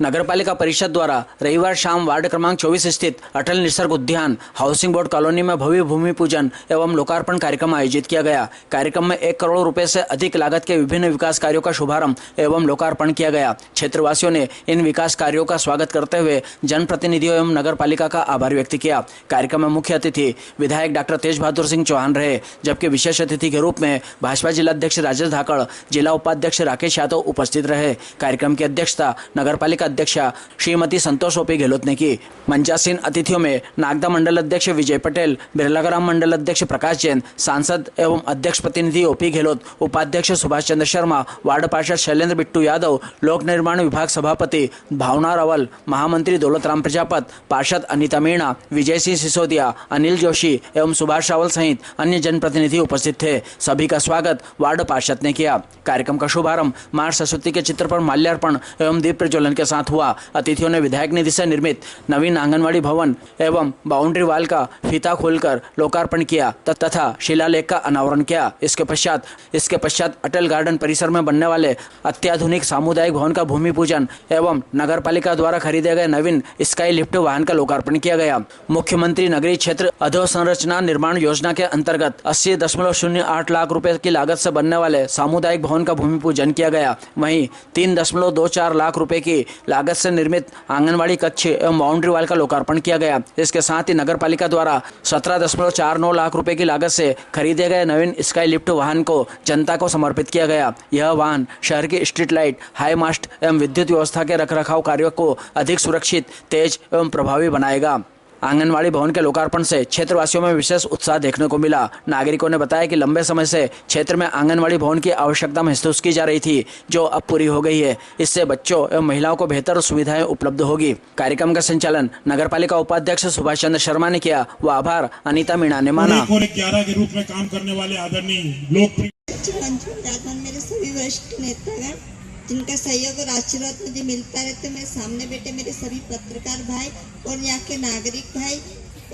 नगरपालिका परिषद द्वारा रविवार शाम वार्ड क्रमांक 24 स्थित अटल निसर्ग उद्यान हाउसिंग बोर्ड कॉलोनी में भव्य भूमि पूजन एवं लोकार्पण कार्यक्रम आयोजित किया गया। कार्यक्रम में 1 करोड़ रुपए से अधिक लागत के विभिन्न विकास कार्यों का शुभारंभ एवं लोकार्पण किया गया। क्षेत्रवासियों ने इन विकास कार्यों का स्वागत करते हुए जनप्रतिनिधियों एवं नगरपालिका का आभार व्यक्त किया। कार्यक्रम में मुख्य अतिथि विधायक डॉक्टर तेज बहादुर सिंह चौहान रहे, जबकि विशेष अतिथि के रूप में भाजपा जिलाध्यक्ष राजेश धाकड़, जिला उपाध्यक्ष राकेश यादव उपस्थित रहे। कार्यक्रम की अध्यक्षता नगरपालिका अध्यक्षा श्रीमती संतोष ओपी गहलोत ने की। मंचासीन अतिथियों में नागदा मंडल अध्यक्ष विजय पटेल, बिरलाग्राम मंडल अध्यक्ष प्रकाश जैन, सांसद एवं अध्यक्ष प्रतिनिधि ओपी गहलोत, उपाध्यक्ष सुभाष चंद्र शर्मा, वार्ड पार्षद शैलेंद्र बिट्टू यादव, लोक निर्माण विभाग सभापति भावना रावल, महामंत्री दौलत राम प्रजापत, पार्षद अनिता मीणा, विजय सिंह सिसोदिया, अनिल जोशी एवं सुभाष रावल सहित अन्य जनप्रतिनिधि उपस्थित थे। सभी का स्वागत वार्ड पार्षद ने किया। कार्यक्रम का शुभारंभ मां सरस्वती के चित्र पर माल्यार्पण एवं दीप प्रज्वलन के साथ हुआ। अतिथियों ने विधायक निधि से निर्मित नवीन आंगनवाड़ी भवन एवं बाउंड्री वाल का फीता खोलकर लोकार्पण किया तथा शिलालेख का अनावरण किया। इसके पश्चात अटल गार्डन परिसर में बनने वाले अत्याधुनिक सामुदायिक भवन का भूमि पूजन एवं नगरपालिका द्वारा खरीदे गए नवीन स्काई लिफ्ट वाहन का लोकार्पण किया गया। मुख्यमंत्री नगरीय क्षेत्र अधोसंरचना निर्माण योजना के अंतर्गत 80.08 लाख रुपए की लागत से बनने वाले सामुदायिक भवन का भूमि पूजन किया गया। वहीं 3.24 लाख रुपए की लागत से निर्मित आंगनवाड़ी कक्ष एवं बाउंड्री वाल का लोकार्पण किया गया। इसके साथ ही नगरपालिका द्वारा 17.49 लाख रुपए की लागत से खरीदे गए नवीन स्काई लिफ्ट वाहन को जनता को समर्पित किया गया। यह वाहन शहर की स्ट्रीट लाइट, हाई मास्ट एवं विद्युत व्यवस्था के रखरखाव कार्यों को अधिक सुरक्षित, तेज एवं प्रभावी बनाएगा। आंगनवाड़ी भवन के लोकार्पण से क्षेत्रवासियों में विशेष उत्साह देखने को मिला। नागरिकों ने बताया कि लंबे समय से क्षेत्र में आंगनवाड़ी भवन की आवश्यकता महसूस की जा रही थी, जो अब पूरी हो गई है। इससे बच्चों एवं महिलाओं को बेहतर सुविधाएं उपलब्ध होगी। कार्यक्रम का संचालन नगरपालिका उपाध्यक्ष सुभाष चंद्र शर्मा ने किया व आभार अनिता मीणा ने माना। 11 के रूप में काम करने वाले आदरणीय लोकप्रिय मेरे सभी वरिष्ठ नेतागण, जिनका सहयोग और आशीर्वाद मुझे मिलता रहता है। मेरे सामने बैठे मेरे सभी पत्रकार भाई और यहाँ के नागरिक भाई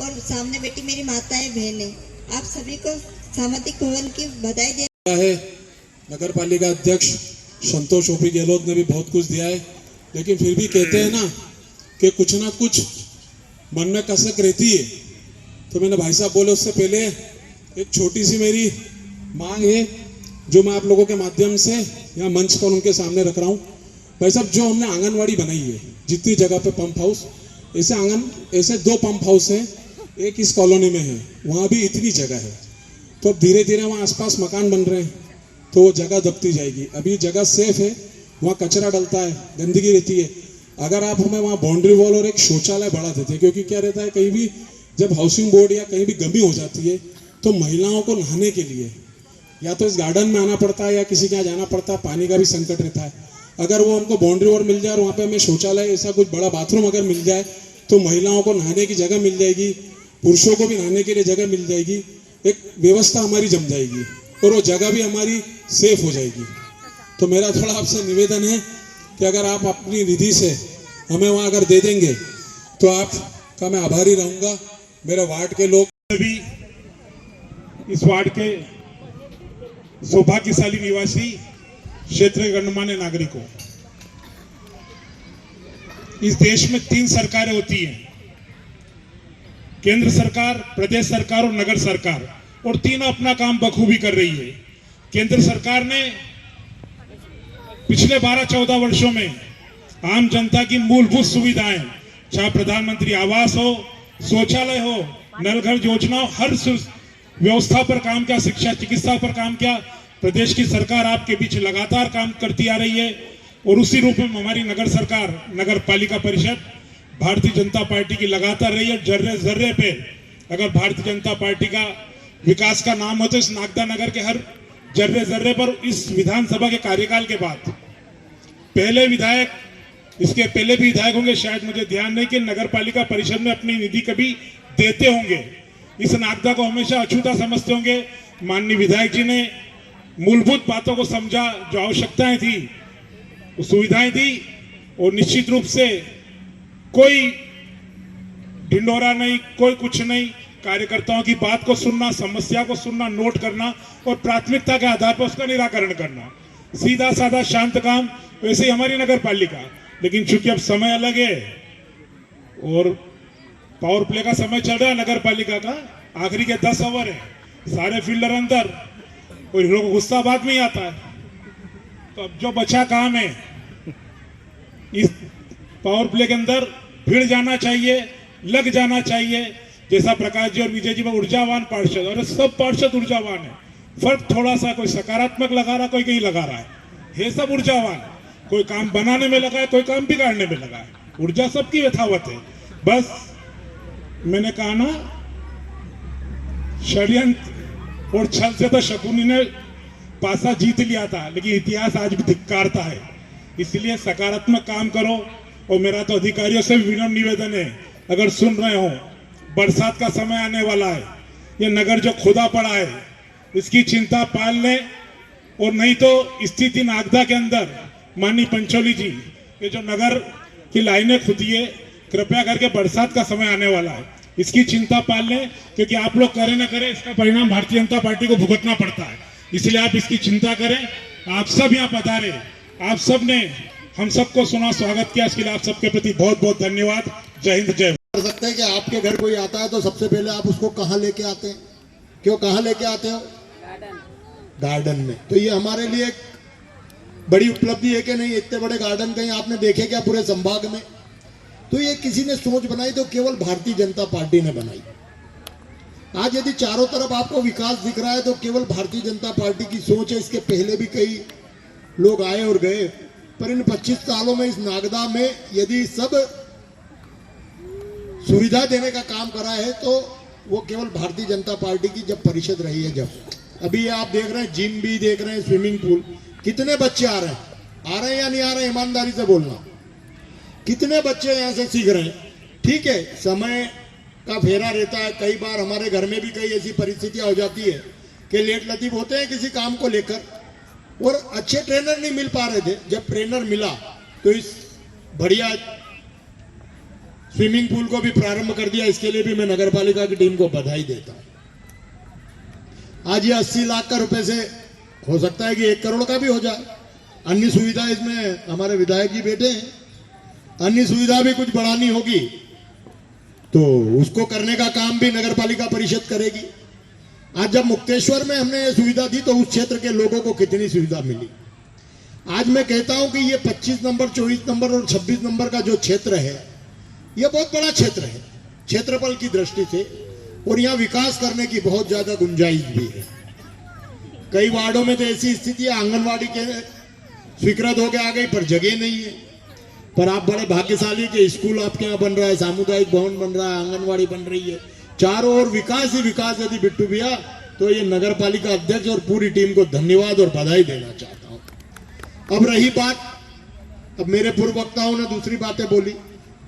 और सामने बैठी मेरी माताएं बहनें, आप सभी को सामाजिक भवन की बधाई दे है। नगर पालिका अध्यक्ष संतोष ओपी गहलोत ने भी बहुत कुछ दिया है, लेकिन फिर भी कहते हैं ना कि कुछ ना कुछ मन में कसक रहती है। तो मैंने भाई साहब बोले उससे पहले एक छोटी सी मेरी मांग है, जो मैं आप लोगों के माध्यम से यहाँ मंच पर उनके सामने रख रहा हूँ। भाई साहब, जो हमने आंगनवाड़ी बनाई है, जितनी जगह पे पंप हाउस, ऐसे 2 पंप हाउस हैं, एक इस कॉलोनी में है, वहाँ भी इतनी जगह है। तो अब धीरे धीरे वहाँ आसपास मकान बन रहे हैं, तो वो जगह दबती जाएगी। अभी जगह सेफ है, वहाँ कचरा डलता है, गंदगी रहती है। अगर आप हमें वहाँ बाउंड्री वॉल और एक शौचालय बढ़ा देते, क्योंकि क्या रहता है, कहीं भी जब हाउसिंग बोर्ड या कहीं भी गमी हो जाती है तो महिलाओं को नहाने के लिए या तो इस गार्डन में आना पड़ता है या किसी के यहाँ जाना पड़ता है, पानी का भी संकट रहता है। अगर वो हमको बाउंड्री वॉल मिल जाए और वहाँ पे हमें शौचालय, ऐसा कुछ बड़ा बाथरूम अगर मिल जाए, तो महिलाओं को नहाने की जगह मिल जाएगी, पुरुषों को भी नहाने के लिए जगह मिल जाएगी, एक व्यवस्था हमारी जम जाएगी और वो जगह भी हमारी सेफ हो जाएगी। तो मेरा थोड़ा आपसे निवेदन है कि अगर आप अपनी निधि से हमें वहाँ अगर दे देंगे तो आपका मैं आभारी रहूँगा। मेरे वार्ड के लोग भी, इस वार्ड के सौभाग्यशाली निवासी, क्षेत्र के गणमान्य नागरिकों, इस देश में 3 सरकारें होती हैं, केंद्र सरकार, प्रदेश सरकार और नगर सरकार, और तीनों अपना काम बखूबी कर रही है। केंद्र सरकार ने पिछले 12-14 वर्षों में आम जनता की मूलभूत सुविधाएं, चाहे प्रधानमंत्री आवास हो, शौचालय हो, नल घर योजना हो, हर व्यवस्था पर काम किया, शिक्षा चिकित्सा पर काम किया। प्रदेश की सरकार आपके बीच लगातार काम करती आ रही है और उसी रूप में हमारी नगर सरकार, नगर पालिका परिषद भारतीय जनता पार्टी की लगातार रही है। जर्रे जर्रे पे अगर भारतीय जनता पार्टी का विकास का नाम हो तो इस नागदा नगर के हर जर्रे जर्रे पर इस विधानसभा के कार्यकाल के बाद पहले विधायक, इसके पहले भी विधायक होंगे, शायद मुझे ध्यान नहीं, कि नगर पालिका परिषद में अपनी निधि कभी देते होंगे। इस नागदा को हमेशा अछूता समझते होंगे। माननीय विधायक जी ने मूलभूत बातों को समझा, जो आवश्यकताएं थी, सुविधाएं दी, और निश्चित रूप से कोई ढिंडोरा नहीं, कोई कुछ नहीं, कार्यकर्ताओं की बात को सुनना, समस्या को सुनना, नोट करना और प्राथमिकता के आधार पर उसका निराकरण करना, सीधा साधा शांत काम। वैसे ही हमारी नगर पालिका लेकिन चूंकि अब समय अलग है और पावर प्ले का समय चल रहा है नगर पालिका का, आखिरी के 10 ओवर है, सारे फील्डर अंदर और हीरो को गुस्सा बाद में ही आता है। तो अब जो बचा काम है इस पावर प्ले के अंदर भिड़ जाना चाहिए, लग जाना चाहिए। जैसा प्रकाश जी और विजय जी में ऊर्जावान पार्षद, और सब पार्षद ऊर्जावान है, फर्क थोड़ा सा कोई सकारात्मक लगा रहा, कोई कहीं लगा रहा है सब ऊर्जावान। कोई काम बनाने में लगा है, कोई काम बिगाड़ने में लगा है, ऊर्जा सबकी यथावत है। बस मैंने कहा ना, षड्यंत्र और छल से तो शकुनी ने पासा जीत लिया था, लेकिन इतिहास आज भी धिक्कारता है। इसलिए सकारात्मक काम करो। और मेरा तो अधिकारियों से भी विनम्र निवेदन है, अगर सुन रहे हो, बरसात का समय आने वाला है, ये नगर जो खुदा पड़ा है इसकी चिंता पाल लें। और नहीं तो स्थिति नागदा के अंदर माननीय पंचोली जी, ये जो नगर की लाइनें खुदी है, कृपया करके बरसात का समय आने वाला है, इसकी चिंता पाल लें, क्योंकि आप लोग करें ना करें इसका परिणाम भारतीय जनता पार्टी को भुगतना पड़ता है। इसलिए आप इसकी चिंता करें। आप सब यहाँ पधारे, आप सब ने हम सबको सुना, स्वागत किया, इसके लिए आप सबके प्रति बहुत बहुत धन्यवाद। जय हिंद, जय। कर सकते हैं कि आपके घर कोई आता है तो सबसे पहले आप उसको कहाँ लेके आते हैं? क्यों कहाँ लेके आते हो? गार्डन में। तो ये हमारे लिए एक बड़ी उपलब्धि है कि नहीं? इतने बड़े गार्डन कहीं आपने देखे क्या पूरे संभाग में? तो ये किसी ने सोच बनाई तो केवल भारतीय जनता पार्टी ने बनाई। आज यदि चारों तरफ आपको विकास दिख रहा है तो केवल भारतीय जनता पार्टी की सोच है। इसके पहले भी कई लोग आए और गए, पर इन 25 सालों में इस नागदा में यदि सब सुविधा देने का काम करा है तो वो केवल भारतीय जनता पार्टी की जब परिषद रही है। जब अभी ये आप देख रहे हैं, जिम भी देख रहे हैं, स्विमिंग पूल, कितने बच्चे आ रहे हैं या नहीं आ रहे हैं? ईमानदारी से बोलना, कितने बच्चे यहाँ से सीख रहे हैं? ठीक है, समय का फेरा रहता है, कई बार हमारे घर में भी कई ऐसी परिस्थितियां हो जाती है कि लेट लतीफ होते हैं किसी काम को लेकर, और अच्छे ट्रेनर नहीं मिल पा रहे थे। जब ट्रेनर मिला तो इस बढ़िया स्विमिंग पूल को भी प्रारंभ कर दिया। इसके लिए भी मैं नगर पालिका की टीम को बधाई देता हूं। आज ये 80 लाख का रुपए से हो सकता है कि 1 करोड़ का भी हो जाए। अन्य सुविधा इसमें हमारे विधायक जी बैठे हैं, अन्य सुविधा भी कुछ बढ़ानी होगी तो उसको करने का काम भी नगर पालिका परिषद करेगी। आज जब मुक्तेश्वर में हमने ये सुविधा दी तो उस क्षेत्र के लोगों को कितनी सुविधा मिली। आज मैं कहता हूं कि ये 25 नंबर, 24 नंबर और 26 नंबर का जो क्षेत्र है, यह बहुत बड़ा क्षेत्र है क्षेत्रफल की दृष्टि से, और यहाँ विकास करने की बहुत ज्यादा गुंजाइश भी है। कई वार्डों में तो ऐसी स्थिति है, आंगनवाड़ी के स्वीकृत होकर आ गई पर जगह नहीं है। पर आप बड़े भाग्यशाली के स्कूल आपके यहाँ बन रहा है, सामुदायिक भवन बन रहा है, आंगनवाड़ी बन रही है, चारों ओर विकास ही विकास। यदि बिट्टू भैया, तो ये नगर पालिका अध्यक्ष और पूरी टीम को धन्यवाद और बधाई देना चाहता हूं। अब रही बात, अब मेरे पूर्व वक्ताओं ने दूसरी बातें बोली।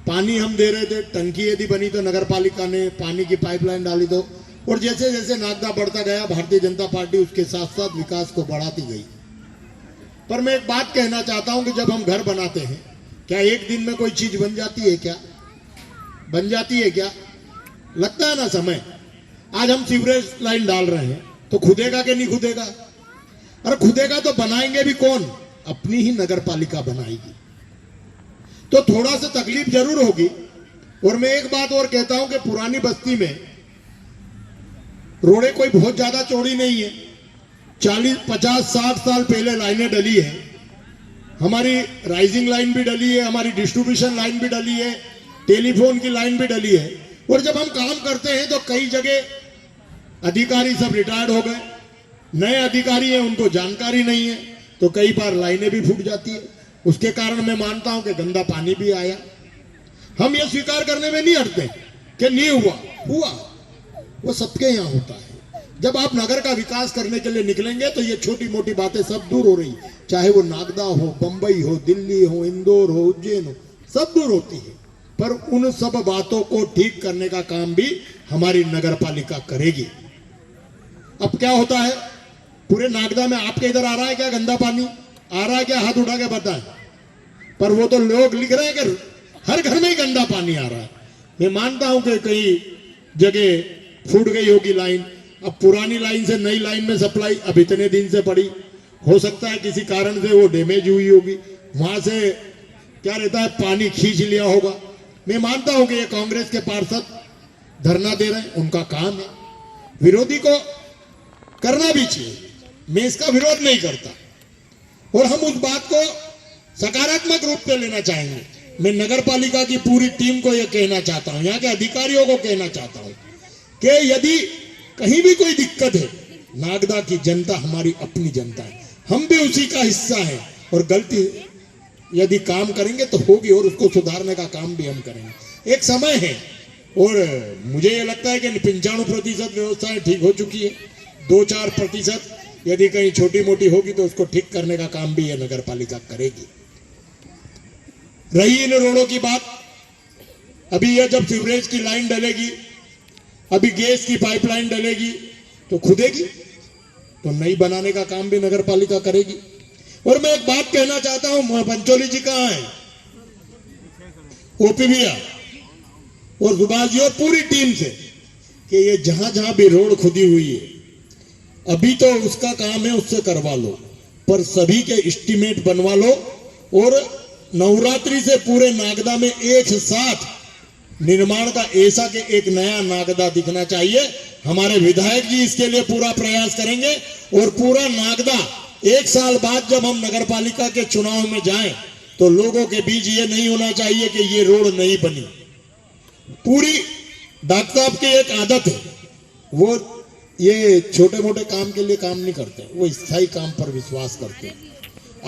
पानी हम दे रहे थे, टंकी यदि बनी तो नगर पालिका ने पानी की पाइपलाइन डाली दो, और जैसे जैसे नागदा बढ़ता गया भारतीय जनता पार्टी उसके साथ साथ विकास को बढ़ाती गई। पर मैं एक बात कहना चाहता हूं कि जब हम घर बनाते हैं, क्या एक दिन में कोई चीज बन जाती है? क्या बन जाती है? क्या लगता है ना समय। आज हम सीवरेज लाइन डाल रहे हैं तो खुदेगा कि नहीं खुदेगा? अरे खुदेगा तो बनाएंगे भी कौन? अपनी ही नगर पालिका बनाएगी। तो थोड़ा सा तकलीफ जरूर होगी। और मैं एक बात और कहता हूं कि पुरानी बस्ती में रोडें कोई बहुत ज्यादा चौड़ी नहीं है, 40, 50, 60 साल पहले लाइनें डली है। हमारी राइजिंग लाइन भी डली है, हमारी डिस्ट्रीब्यूशन लाइन भी डली है, टेलीफोन की लाइन भी डली है। और जब हम काम करते हैं तो कई जगह अधिकारी सब रिटायर्ड हो गए, नए अधिकारी हैं, उनको जानकारी नहीं है, तो कई बार लाइनें भी फूट जाती है। उसके कारण मैं मानता हूं कि गंदा पानी भी आया। हम ये स्वीकार करने में नहीं हटते कि नहीं हुआ, वो सबके यहाँ होता है। जब आप नगर का विकास करने के लिए निकलेंगे तो ये छोटी मोटी बातें सब दूर हो रही, चाहे वो नागदा हो, बंबई हो, दिल्ली हो, इंदौर हो, उज्जैन हो, सब दूर होती है। पर उन सब बातों को ठीक करने का काम भी हमारी नगर पालिका करेगी। अब क्या होता है, पूरे नागदा में आपके इधर आ रहा है क्या गंदा पानी? आ रहा है क्या? हाथ उठा के बताएं। पर वो तो लोग लिख रहे हैं कि हर घर में ही गंदा पानी आ रहा है। मैं मानता हूं कि कई जगह फूट गई होगी लाइन। अब पुरानी लाइन से नई लाइन में सप्लाई अब इतने दिन से पड़ी, हो सकता है किसी कारण से वो डैमेज हुई होगी, वहां से क्या रहता है, पानी खींच लिया होगा। मैं मानता हूं कि ये कांग्रेस के पार्षद धरना दे रहे हैं, उनका काम है, विरोधी को करना भी चाहिए, मैं इसका विरोध नहीं करता। और हम उस बात को सकारात्मक रूप से लेना चाहेंगे। मैं नगर पालिका की पूरी टीम को यह कहना चाहता हूं, यहाँ के अधिकारियों को कहना चाहता हूं कि यदि कहीं भी कोई दिक्कत है, नागदा की जनता हमारी अपनी जनता है, हम भी उसी का हिस्सा है, और गलती यदि काम करेंगे तो होगी, और उसको सुधारने का काम भी हम करेंगे। एक समय है, और मुझे ये लगता है कि 95% व्यवस्थाएं ठीक हो चुकी है, 2-4% यदि कहीं छोटी मोटी होगी तो उसको ठीक करने का काम भी ये नगर पालिका करेगी। रही इन रोडों की बात, अभी यह जब सीवरेज की लाइन डलेगी, अभी गैस की पाइपलाइन डलेगी तो खुदेगी, तो नई बनाने का काम भी नगर पालिका करेगी। और मैं एक बात कहना चाहता हूं, पंचोली जी कहां है, ओपी भैया और सुभाष जी और पूरी टीम से, कि ये जहां जहां भी रोड खुदी हुई है, अभी तो उसका काम है, उससे करवा लो, पर सभी के एस्टीमेट बनवा लो, और नवरात्रि से पूरे नागदा में एक साथ निर्माण का ऐसा कि एक नया नागदा दिखना चाहिए। हमारे विधायक जी इसके लिए पूरा प्रयास करेंगे, और पूरा नागदा 1 साल बाद जब हम नगर पालिका के चुनाव में जाएं तो लोगों के बीच ये नहीं होना चाहिए कि ये रोड नहीं बनी। पूरी डॉक्टर साहब की एक आदत है, वो ये छोटे मोटे काम के लिए काम नहीं करते, वो स्थायी काम पर विश्वास करते हैं।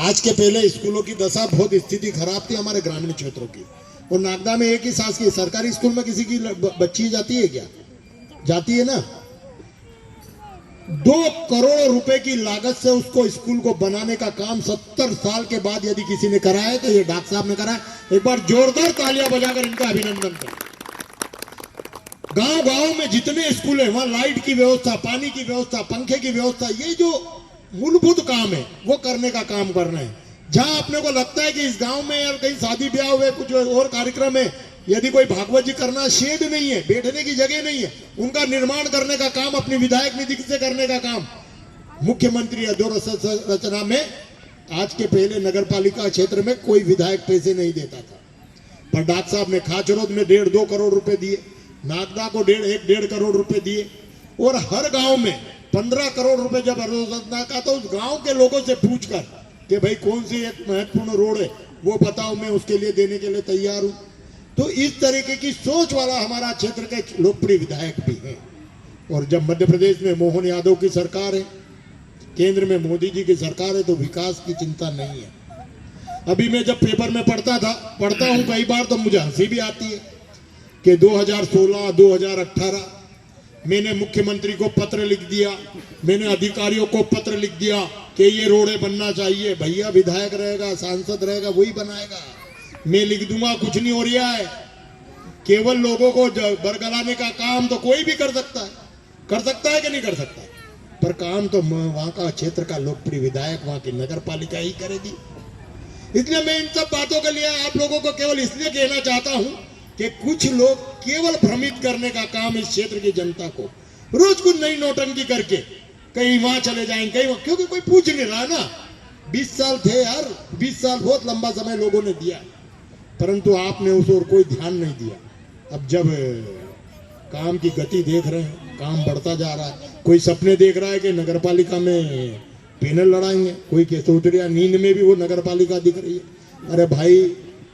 आज के पहले स्कूलों की दशा बहुत स्थिति खराब थी हमारे ग्रामीण क्षेत्रों की, और नागदा में एक ही शासकीय सरकारी स्कूल में किसी की बच्ची जाती है क्या? जाती है ना। 2 करोड़ रुपए की लागत से उसको स्कूल को बनाने का काम 70 साल के बाद यदि किसी ने करा है तो ये डॉक्टर साहब ने करा है। एक बार जोरदार तालियां बजाकर इनका अभिनंदन करें। गांव गांव में जितने स्कूल है, वहां लाइट की व्यवस्था, पानी की व्यवस्था, पंखे की व्यवस्था, ये जो मूलभूत काम है वो करने का काम कर रहे हैं। जहां अपने को लगता है कि इस गांव में यार कहीं शादी ब्याह हुए, कुछ और कार्यक्रम है, यदि कोई भागवत जी करना, शेड नहीं है, बैठने की जगह नहीं है, उनका निर्माण करने का काम अपनी विधायक निधि से करने का काम मुख्यमंत्री अधोसंरचना में आज के पहले नगर पालिका क्षेत्र में कोई विधायक पैसे नहीं देता था, पर डॉक्टर साहब ने खाचरोद में 1.5-2 करोड़ रुपए दिए, नागदा को 1.5 करोड़ रुपए दिए, और हर गांव में 15 करोड़ रुपए जब अधोसंरचना का, तो उस गांव के लोगों से पूछकर कि भाई कौन सी एक महत्वपूर्ण रोड है वो बताओ, मैं उसके लिए देने के लिए तैयार हूं। तो इस तरीके की सोच वाला हमारा क्षेत्र के लोकप्रिय विधायक भी हैं। और जब मध्य प्रदेश में मोहन यादव की सरकार है, केंद्र में मोदी जी की सरकार है, तो विकास की चिंता नहीं है। अभी मैं जब पेपर में पढ़ता हूं कई बार, तो मुझे हंसी भी आती है कि 2016-2018 मैंने मुख्यमंत्री को पत्र लिख दिया, मैंने अधिकारियों को पत्र लिख दिया कि ये रोडें बनना चाहिए। भैया विधायक रहेगा, सांसद रहेगा, वही बनाएगा, मैं लिख दूंगा, कुछ नहीं हो रहा है। केवल लोगों को बरगलाने का काम तो कोई भी कर सकता है कि नहीं कर सकता, पर काम तो वहां का क्षेत्र का लोकप्रिय विधायक, वहां की नगर पालिका ही करेगी। इसलिए मैं इन सब बातों के लिए आप लोगों को केवल इसलिए कहना चाहता हूं कि कुछ लोग केवल भ्रमित करने का काम इस क्षेत्र की जनता को, रोज कुछ नई नौटंकी करके कहीं वहां चले जाएंगे, कहीं क्योंकि कोई पूछ नहीं रहा ना। 20 साल थे यार, 20 साल बहुत लंबा समय लोगों ने दिया, परंतु आपने उस ओर कोई ध्यान नहीं दिया। अब जब काम की गति देख रहे हैं, काम बढ़ता जा रहा है, कोई सपने देख रहा है कि नगर पालिका में पैनल लड़ाएंगे, कोई सोच रहा नींद में भी वो नगर पालिका दिख रही है। अरे भाई,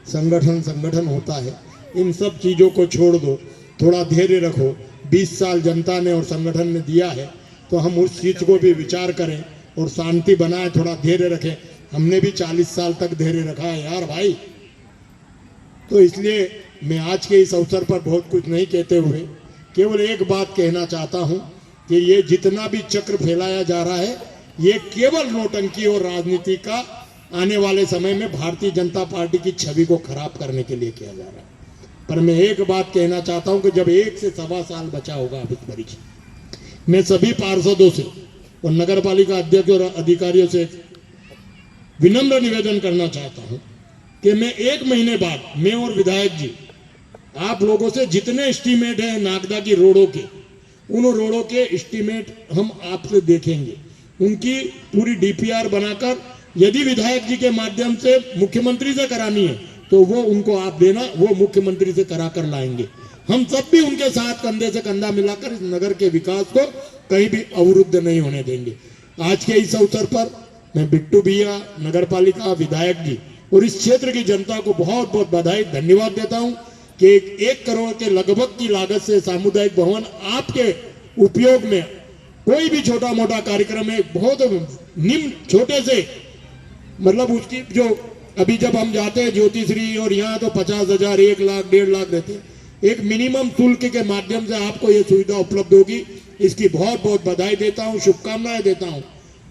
संगठन होता है, इन सब चीजों को छोड़ दो, थोड़ा धैर्य रखो। 20 साल जनता ने और संगठन ने दिया है, तो हम उस चीज को भी विचार करें और शांति बनाए, थोड़ा धैर्य रखें। हमने भी 40 साल तक धैर्य रखा है यार भाई। तो इसलिए मैं आज के इस अवसर पर बहुत कुछ नहीं कहते हुए केवल एक बात कहना चाहता हूं कि ये जितना भी चक्र फैलाया जा रहा है, ये केवल नौटंकी और राजनीति का आने वाले समय में भारतीय जनता पार्टी की छवि को खराब करने के लिए किया जा रहा है। पर मैं एक बात कहना चाहता हूं कि जब 1 से सवा साल बचा होगा अभी परीक्षा, मैं सभी पार्षदों से और नगर पालिका अध्यक्ष और अधिकारियों से विनम्र निवेदन करना चाहता हूं कि मैं 1 महीने बाद, मैं और विधायक जी आप लोगों से जितने एस्टीमेट है नागदा की रोडों के, उन रोडों के एस्टीमेट हम आपसे देखेंगे, उनकी पूरी डीपीआर बनाकर, यदि विधायक जी के माध्यम से मुख्यमंत्री से करानी है तो वो उनको आप देना, वो मुख्यमंत्री से करा कर लाएंगे। हम सब भी उनके साथ कंधे से कंधा मिलाकर इस नगर के विकास को कहीं भी अवरुद्ध नहीं होने देंगे। आज के इस अवसर पर मैं बिट्टू भैया, नगर पालिका विधायक जी और इस क्षेत्र की जनता को बहुत बहुत बधाई धन्यवाद देता हूं कि 1 करोड़ के लगभग की लागत से सामुदायिक भवन आपके उपयोग में कोई भी छोटा मोटा कार्यक्रम है, बहुत निम्न छोटे से मतलब उसकी जो अभी जब हम जाते हैं ज्योतिश्री और यहाँ तो 50,000, 1 लाख, 1.5 लाख रहते हैं, एक मिनिमम शुल्क के माध्यम से आपको ये सुविधा उपलब्ध होगी। इसकी बहुत बहुत बधाई देता हूँ, शुभकामनाएं देता हूँ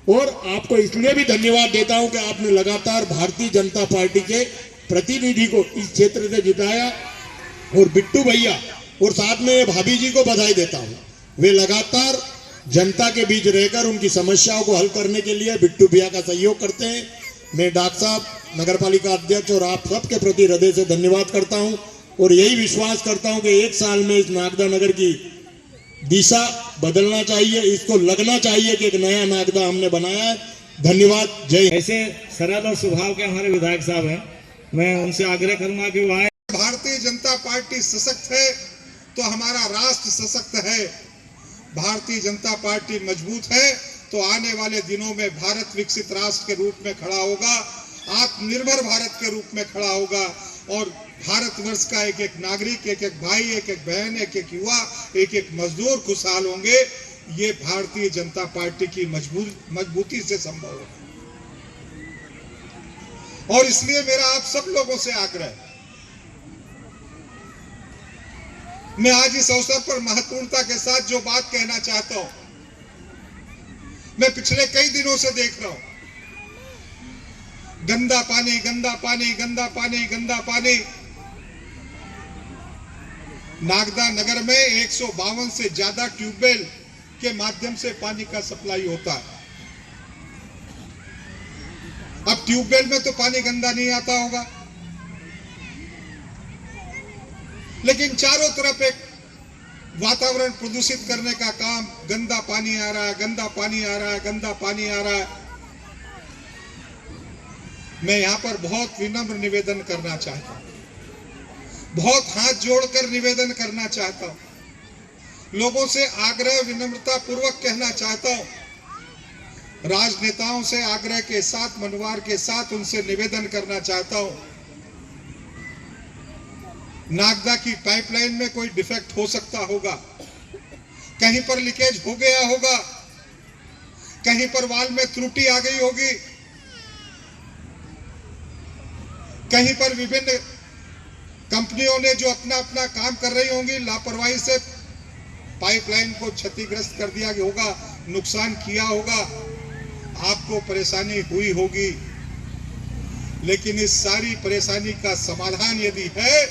और आपको इसलिए भी धन्यवाद देता हूँ कि आपने लगातार भारतीय जनता पार्टी के प्रतिनिधि को इस क्षेत्र से जिताया और बिट्टू भैया और साथ में भाभी जी को बधाई देता हूँ। वे लगातार जनता के बीच रहकर उनकी समस्याओं को हल करने के लिए बिट्टू भैया का सहयोग करते हैं। मैं डॉक्टर साहब, नगर पालिका अध्यक्ष और आप सबके प्रति हृदय से धन्यवाद करता हूं और यही विश्वास करता हूं कि 1 साल में इस नागदा नगर की दिशा बदलना चाहिए, इसको लगना चाहिए कि एक नया नागदा हमने बनाया है। धन्यवाद। जय। ऐसे सरल और स्वभाव के हमारे विधायक साहब हैं, मैं उनसे आग्रह करूंगा कि वो आए। भारतीय जनता पार्टी सशक्त है तो हमारा राष्ट्र सशक्त है। भारतीय जनता पार्टी मजबूत है तो आने वाले दिनों में भारत विकसित राष्ट्र के रूप में खड़ा होगा, आत्मनिर्भर भारत के रूप में खड़ा होगा और भारतवर्ष का एक एक नागरिक, एक एक भाई, एक एक बहन, एक एक युवा, एक एक मजदूर खुशहाल होंगे। ये भारतीय जनता पार्टी की मजबूती से संभव होगा। और इसलिए मेरा आप सब लोगों से आग्रह है, मैं आज इस अवसर पर महत्वपूर्णता के साथ जो बात कहना चाहता हूं, मैं पिछले कई दिनों से देख रहा हूं, गंदा पानी, गंदा पानी, गंदा पानी, गंदा पानी। नागदा नगर में 152 से ज्यादा ट्यूबवेल के माध्यम से पानी का सप्लाई होता है। अब ट्यूबवेल में तो पानी गंदा नहीं आता होगा, लेकिन चारों तरफ एक वातावरण प्रदूषित करने का काम, गंदा पानी आ रहा है, गंदा पानी आ रहा है, गंदा पानी आ रहा है। मैं यहां पर बहुत विनम्र निवेदन करना चाहता हूं, बहुत हाथ जोड़कर निवेदन करना चाहता हूं, लोगों से आग्रह विनम्रता पूर्वक कहना चाहता हूं, राजनेताओं से आग्रह के साथ, मनवार के साथ उनसे निवेदन करना चाहता हूं। नागदा की पाइपलाइन में कोई डिफेक्ट हो सकता होगा, कहीं पर लीकेज हो गया होगा, कहीं पर वाल में त्रुटि आ गई होगी, कहीं पर विभिन्न कंपनियों ने जो अपना अपना काम कर रही होंगी लापरवाही से पाइपलाइन को क्षतिग्रस्त कर दिया होगा, नुकसान किया होगा, आपको परेशानी हुई होगी। लेकिन इस सारी परेशानी का समाधान यदि है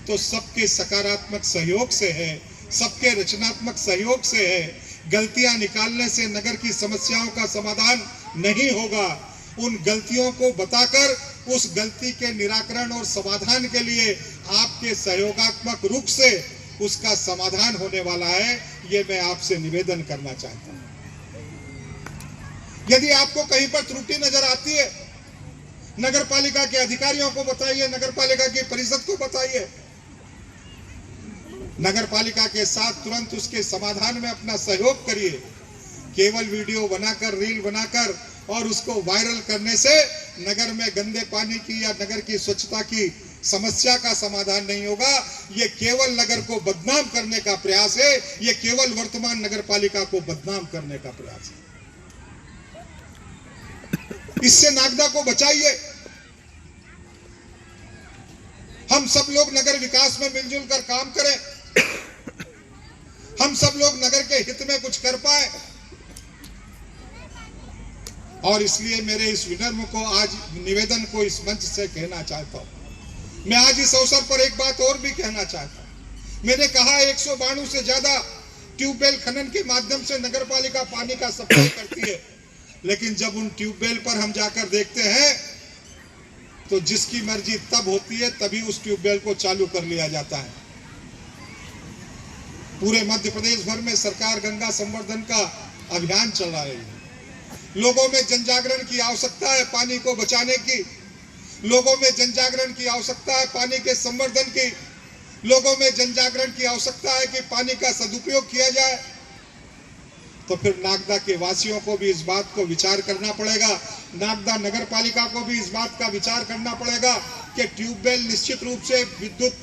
तो सबके सकारात्मक सहयोग से है, सबके रचनात्मक सहयोग से है। गलतियां निकालने से नगर की समस्याओं का समाधान नहीं होगा। उन गलतियों को बताकर उस गलती के निराकरण और समाधान के लिए आपके सहयोगात्मक रूप से उसका समाधान होने वाला है, ये मैं आपसे निवेदन करना चाहता हूं। यदि आपको कहीं पर त्रुटि नजर आती है, नगर पालिका के अधिकारियों को बताइए, नगर पालिका की परिषद को बताइए। नगर पालिका के साथ तुरंत उसके समाधान में अपना सहयोग करिए। केवल वीडियो बनाकर, रील बनाकर और उसको वायरल करने से नगर में गंदे पानी की या नगर की स्वच्छता की समस्या का समाधान नहीं होगा। ये केवल नगर को बदनाम करने का प्रयास है, ये केवल वर्तमान नगर पालिका को बदनाम करने का प्रयास है। इससे नागदा को बचाइए। हम सब लोग नगर विकास में मिलजुल कर काम करें, हम सब लोग नगर के हित में कुछ कर पाए। और इसलिए मेरे इस विनम्र को आज निवेदन को इस मंच से कहना चाहता हूं। मैं आज इस अवसर पर एक बात और भी कहना चाहता हूं। मैंने कहा 192 से ज्यादा ट्यूबवेल खनन के माध्यम से नगर पालिका पानी का सप्लाई करती है, लेकिन जब उन ट्यूबवेल पर हम जाकर देखते हैं तो जिसकी मर्जी तब होती है तभी उस ट्यूबवेल को चालू कर लिया जाता है। पूरे मध्य प्रदेश भर में सरकार गंगा संवर्धन का अभियान चला रही है। लोगों में जन जागरण की आवश्यकता है पानी को बचाने की। लोगों में जन जागरण की आवश्यकता है, पानी के संवर्धन की लोगों में जन जागरण की आवश्यकता है कि पानी का सदुपयोग किया जाए, तो फिर नागदा के वासियों को भी इस बात को विचार करना पड़ेगा, नागदा नगर पालिका को भी इस बात का विचार करना पड़ेगा कि ट्यूबवेल निश्चित रूप से विद्युत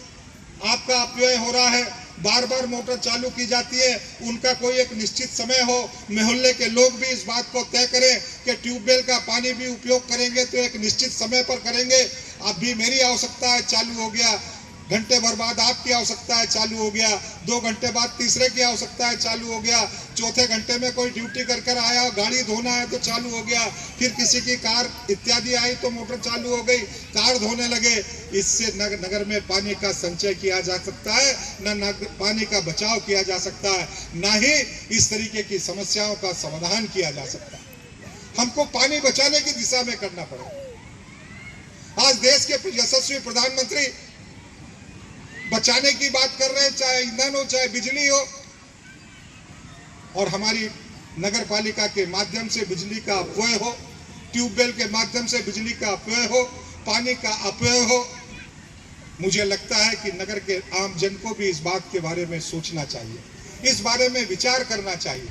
आपका अपव्यय हो रहा है, बार बार मोटर चालू की जाती है, उनका कोई एक निश्चित समय हो, मोहल्ले के लोग भी इस बात को तय करें कि ट्यूबवेल का पानी भी उपयोग करेंगे तो एक निश्चित समय पर करेंगे। अब भी मेरी आवश्यकता है, चालू हो गया, घंटे भर बाद आपकी आवश्यकता है, चालू हो गया, 2 घंटे बाद तीसरे की आवश्यकता है, चालू हो गया, चौथे घंटे में कोई ड्यूटी कर आया, गाड़ी धोना है तो चालू हो गया, फिर किसी की कार इत्यादि आई तो मोटर चालू हो गई, कार धोने लगे। इससे नगर में पानी का संचय किया जा सकता है, न पानी का बचाव किया जा सकता है, न ही इस तरीके की समस्याओं का समाधान किया जा सकता है। हमको पानी बचाने की दिशा में करना पड़ेगा। आज देश के यशस्वी प्रधानमंत्री बचाने की बात कर रहे हैं, चाहे ईंधन हो चाहे बिजली हो, और हमारी नगर पालिका के माध्यम से बिजली का अपव्यय हो, ट्यूबवेल के माध्यम से बिजली का अपव्यय हो, पानी का अपव्यय हो। मुझे लगता है कि नगर के आम जन को भी इस बात के बारे में सोचना चाहिए, इस बारे में विचार करना चाहिए,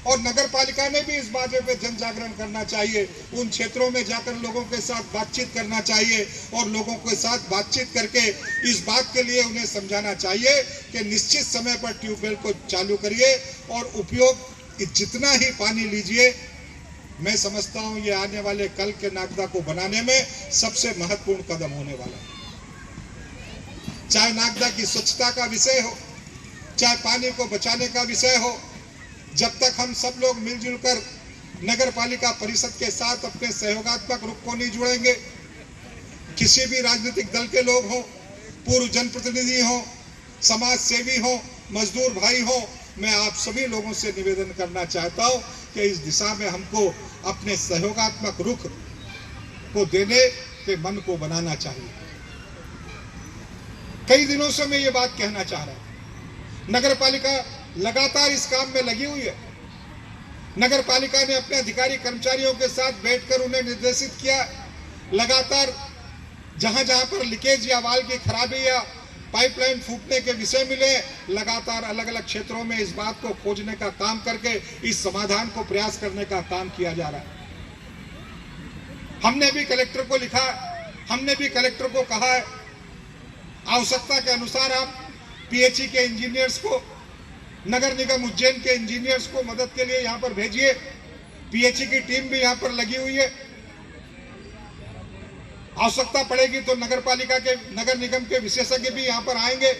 और नगर पालिका ने भी इस बारे में जन जागरण करना चाहिए। उन क्षेत्रों में जाकर लोगों के साथ बातचीत करना चाहिए और लोगों के साथ बातचीत करके इस बात के लिए उन्हें समझाना चाहिए कि निश्चित समय पर ट्यूबवेल को चालू करिए और उपयोग जितना ही पानी लीजिए। मैं समझता हूं ये आने वाले कल के नागदा को बनाने में सबसे महत्वपूर्ण कदम होने वाला है। चाहे नागदा की स्वच्छता का विषय हो, चाहे पानी को बचाने का विषय हो, जब तक हम सब लोग मिलजुल कर नगर पालिका परिषद के साथ अपने सहयोगात्मक रुख को नहीं जुड़ेंगे, किसी भी राजनीतिक दल के लोग हों, पूर्व जनप्रतिनिधि हों, समाज सेवी हों, मजदूर भाई हों, मैं आप सभी लोगों से निवेदन करना चाहता हूं कि इस दिशा में हमको अपने सहयोगात्मक रुख को देने के मन को बनाना चाहिए। कई दिनों से मैं ये बात कहना चाह रहा हूं, नगर पालिका लगातार इस काम में लगी हुई है। नगर पालिका ने अपने अधिकारी कर्मचारियों के साथ बैठकर उन्हें निर्देशित किया, लगातार जहां जहां पर लीकेज या वाल्व की खराबी या पाइपलाइन फूटने के विषय मिले, लगातार अलग अलग क्षेत्रों में इस बात को खोजने का काम करके इस समाधान को प्रयास करने का काम किया जा रहा है। हमने भी कलेक्टर को लिखा, हमने भी कलेक्टर को कहा है, आवश्यकता के अनुसार आप पीएचई के इंजीनियर्स को, नगर निगम उज्जैन के इंजीनियर्स को मदद के लिए यहां पर भेजिए। पीएचई की टीम भी यहां पर लगी हुई है। आवश्यकता पड़ेगी तो नगर पालिका के, नगर निगम के विशेषज्ञ भी यहां पर आएंगे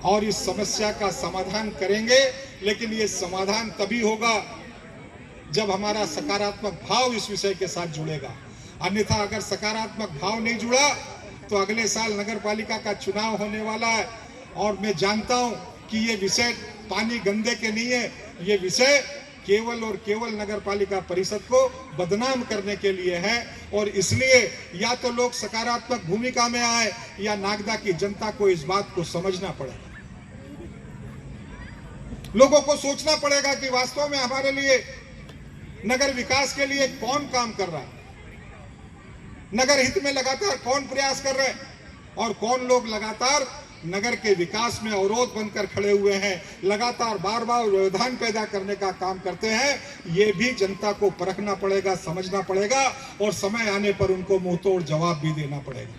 और इस समस्या का समाधान करेंगे। लेकिन ये समाधान तभी होगा जब हमारा सकारात्मक भाव इस विषय के साथ जुड़ेगा। अन्यथा अगर सकारात्मक भाव नहीं जुड़ा तो अगले साल नगर पालिका का चुनाव होने वाला है और मैं जानता हूं कि ये विषय पानी गंदे के नहीं है, ये विषय केवल और केवल नगर पालिका परिषद को बदनाम करने के लिए है। और इसलिए या तो लोग सकारात्मक भूमिका में आए या नागदा की जनता को इस बात को समझना पड़ेगा। लोगों को सोचना पड़ेगा कि वास्तव में हमारे लिए नगर विकास के लिए कौन काम कर रहा है, नगर हित में लगातार कौन प्रयास कर रहे हैं और कौन लोग लगातार नगर के विकास में अवरोध बनकर खड़े हुए हैं, लगातार बार बार व्यवधान पैदा करने का काम करते हैं। ये भी जनता को परखना पड़ेगा, समझना पड़ेगा और समय आने पर उनको मुंहतोड़ जवाब भी देना पड़ेगा।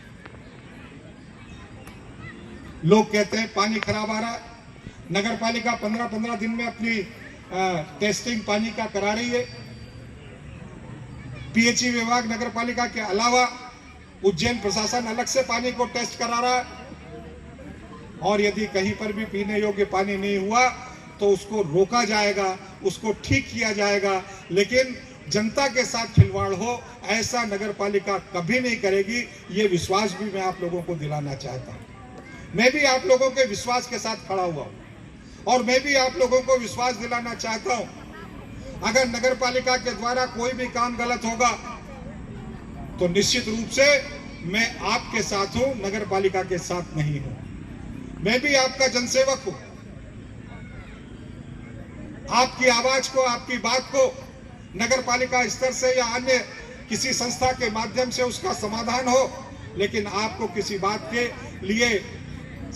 लोग कहते हैं पानी खराब आ रहा है, नगर पालिका 15-15 दिन में अपनी टेस्टिंग पानी का करा रही है। पीएचई विभाग नगर पालिका के अलावा उज्जैन प्रशासन अलग से पानी को टेस्ट करा रहा है और यदि कहीं पर भी पीने योग्य पानी नहीं हुआ तो उसको रोका जाएगा, उसको ठीक किया जाएगा। लेकिन जनता के साथ खिलवाड़ हो ऐसा नगर पालिका कभी नहीं करेगी, ये विश्वास भी मैं आप लोगों को दिलाना चाहता हूं। मैं भी आप लोगों के विश्वास के साथ खड़ा हुआ हूं और मैं भी आप लोगों को विश्वास दिलाना चाहता हूं, अगर नगर पालिका के द्वारा कोई भी काम गलत होगा तो निश्चित रूप से मैं आपके साथ हूं, नगर पालिका के साथ नहीं हूं। मैं भी आपका जनसेवक हूं। आपकी आवाज को, आपकी बात को नगर पालिका स्तर से या अन्य किसी संस्था के माध्यम से उसका समाधान हो, लेकिन आपको किसी बात के लिए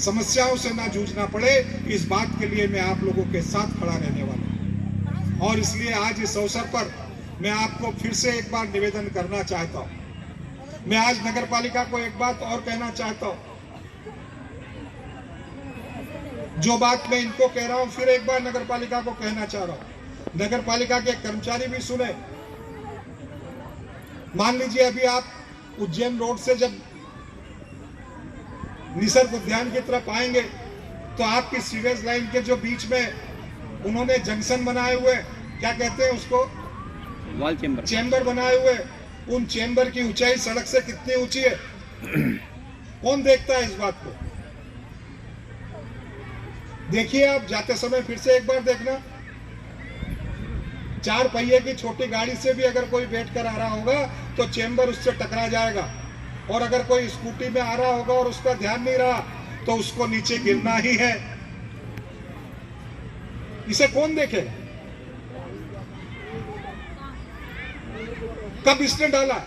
समस्याओं से ना जूझना पड़े, इस बात के लिए मैं आप लोगों के साथ खड़ा रहने वाला हूं। और इसलिए आज इस अवसर पर मैं आपको फिर से एक बार निवेदन करना चाहता हूं। मैं आज नगर पालिका को एक बात और कहना चाहता हूं, जो बात मैं इनको कह रहा हूं फिर एक बार नगर पालिका को कहना चाह रहा हूं। नगर पालिका के कर्मचारी भी सुने। मान लीजिए अभी आप उज्जैन रोड से जब निसर्ग उद्यान की तरफ आएंगे तो आपकी सीवेज लाइन के जो बीच में उन्होंने जंक्शन बनाए हुए, क्या कहते हैं उसको, वॉल चेंबर बनाए हुए, उन चेंबर की ऊंचाई सड़क से कितनी ऊंची है? कौन देखता है इस बात को? देखिए आप जाते समय फिर से एक बार देखना। 4 पहिए की छोटी गाड़ी से भी अगर कोई बैठ कर आ रहा होगा तो चेंबर उससे टकरा जाएगा, और अगर कोई स्कूटी में आ रहा होगा और उसका ध्यान नहीं रहा तो उसको नीचे गिरना ही है। इसे कौन देखेगा? कब इसने डाला?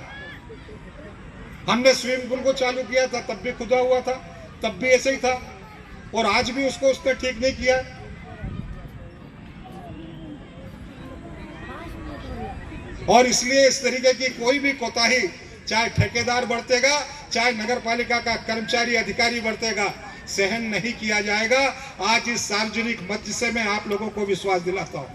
हमने स्विमिंग पूल को चालू किया था तब भी खुदा हुआ था, तब भी ऐसे ही था, और आज भी उसको उसने ठीक नहीं किया। और इसलिए इस तरीके की कोई भी कोताही, चाहे ठेकेदार बरतेगा, चाहे नगर पालिका का कर्मचारी अधिकारी बरतेगा, सहन नहीं किया जाएगा। आज इस सार्वजनिक मंच से मैं आप लोगों को विश्वास दिलाता हूं।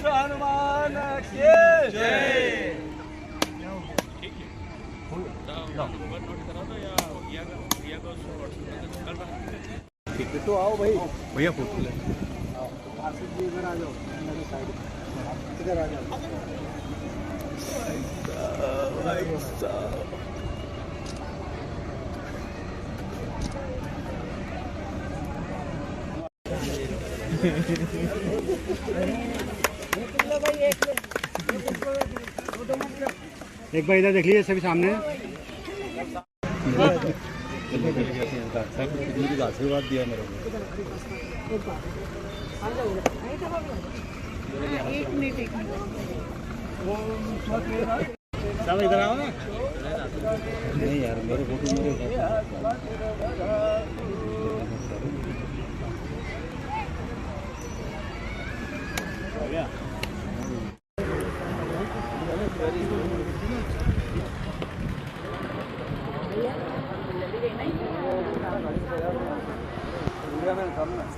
हनुमान की जय। तो आओ भाई, भैया फोटो ले। इधर आ जाओ, इधर आ जाओ। एक बार इधर देख लीजिए, सभी सामने। आशीर्वाद दिया मेरे सब इधर आओ ना। नहीं यार, मेरे फोटो मेरे सामने